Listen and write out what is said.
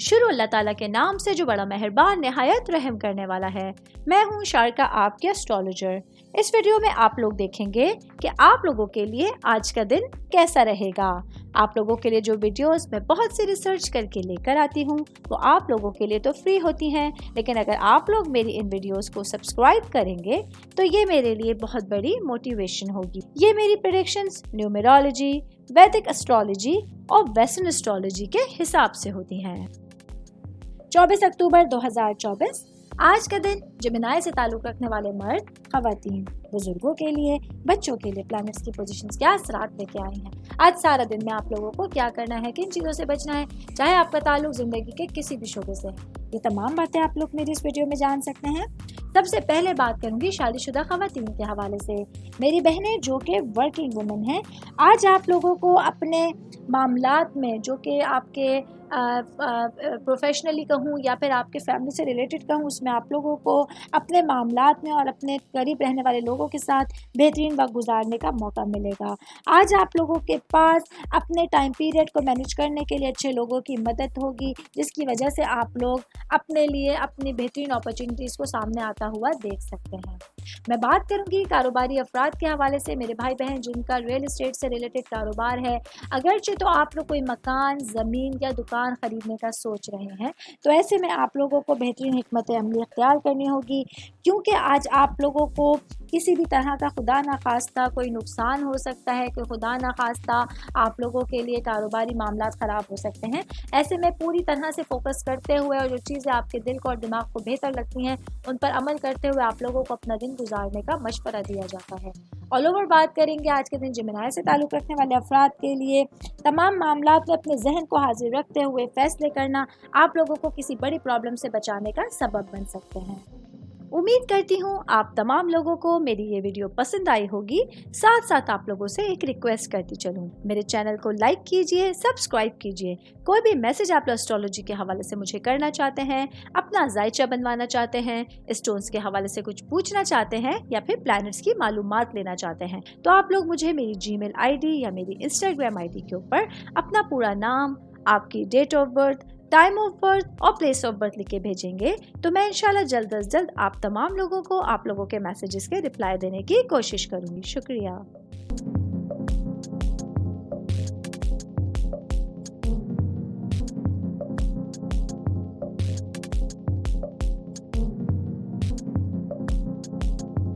शुरू अल्लाह ताला के नाम से जो बड़ा मेहरबान निहायत रहम करने वाला है। मैं हूँ शारका, आपके एस्ट्रोलॉजर। इस वीडियो में आप लोग देखेंगे कि आप लोगों के लिए आज का दिन कैसा रहेगा। आप लोगों के लिए जो वीडियोस मैं बहुत सी रिसर्च करके लेकर आती हूँ वो आप लोगों के लिए तो फ्री होती हैं, लेकिन अगर आप लोग मेरी इन वीडियोस को सब्सक्राइब करेंगे तो ये मेरे लिए बहुत बड़ी मोटिवेशन होगी। ये मेरी प्रेडिक्शंस न्यूमेरोलॉजी, वैदिक एस्ट्रोलॉजी और वेस्टर्न एस्ट्रोलॉजी के हिसाब से होती हैं। 24 अक्टूबर 2024 आज का दिन जेमिनी से ताल्लुक़ रखने वाले मर्द, ख़वातीन, बुजुर्गों के लिए, बच्चों के लिए प्लैनेट्स की पोजीशंस क्या असरात लेके आई हैं। आज सारा दिन में आप लोगों को क्या करना है, किन चीज़ों से बचना है, चाहे आपका ताल्लुक ज़िंदगी के किसी भी शोबे से, ये तमाम बातें आप लोग मेरी इस वीडियो में जान सकते हैं। सबसे पहले बात करूंगी शादीशुदा ख़वातीन के हवाले से। मेरी बहनें जो कि वर्किंग वुमेन हैं, आज आप लोगों को अपने मामलात में, जो कि आपके प्रोफेशनली कहूँ या फिर आपके फैमिली से रिलेटेड कहूँ, उसमें आप लोगों को अपने मामलात में और अपने करीब रहने वाले लोगों के साथ बेहतरीन वक्त गुजारने का मौका मिलेगा। आज आप लोगों के पास अपने टाइम पीरियड को मैनेज करने के लिए अच्छे लोगों की मदद होगी, जिसकी वजह से आप लोग अपने लिए अपनी बेहतरीन अपॉर्चुनिटीज़ को सामने आता हुआ देख सकते हैं। मैं बात करूंगी कारोबारी अफराद के हवाले से। मेरे भाई बहन जिनका रियल एस्टेट से रिलेटेड कारोबार है, अगरचे तो आप लोग कोई मकान, ज़मीन या दुकान ख़रीदने का सोच रहे हैं, तो ऐसे में आप लोगों को बेहतरीन हिकमत अमली इख्तियार करनी होगी, क्योंकि आज आप लोगों को किसी भी तरह का खुदा ना खास्ता कोई नुकसान हो सकता है, कि खुदा ना खास्ता आप लोगों के लिए कारोबारी मामलात ख़राब हो सकते हैं। ऐसे में पूरी तरह से फोकस करते हुए और जो चीज़ें आपके दिल को और दिमाग को बेहतर लगती हैं उन पर अमल करते हुए आप लोगों को अपना दिन गुजारने का मशवरा दिया जाता है। ऑल ओवर बात करेंगे आज के दिन जेमिनी से ताल्लुक़ रखने वाले अफराद के लिए। तमाम मामलात में अपने जहन को हाजिर रखते हुए फैसले करना आप लोगों को किसी बड़ी प्रॉब्लम से बचाने का सबब बन सकते हैं। उम्मीद करती हूँ आप तमाम लोगों को मेरी ये वीडियो पसंद आई होगी। साथ साथ आप लोगों से एक रिक्वेस्ट करती चलूँ, मेरे चैनल को लाइक कीजिए, सब्सक्राइब कीजिए। कोई भी मैसेज आप एस्ट्रोलॉजी के हवाले से मुझे करना चाहते हैं, अपना जायचा बनवाना चाहते हैं, स्टोन्स के हवाले से कुछ पूछना चाहते हैं या फिर प्लैनेट्स की मालूमात लेना चाहते हैं, तो आप लोग मुझे मेरी जीमेल आईडी या मेरी इंस्टाग्राम आईडी के ऊपर अपना पूरा नाम, आपकी date of birth, time of birth और प्लेस ऑफ बर्थ लिख के भेजेंगे तो मैं इंशाल्लाह जल्द अज जल्द आप तमाम लोगों को आप लोगों के मैसेजेस के रिप्लाई देने की कोशिश करूंगी। शुक्रिया।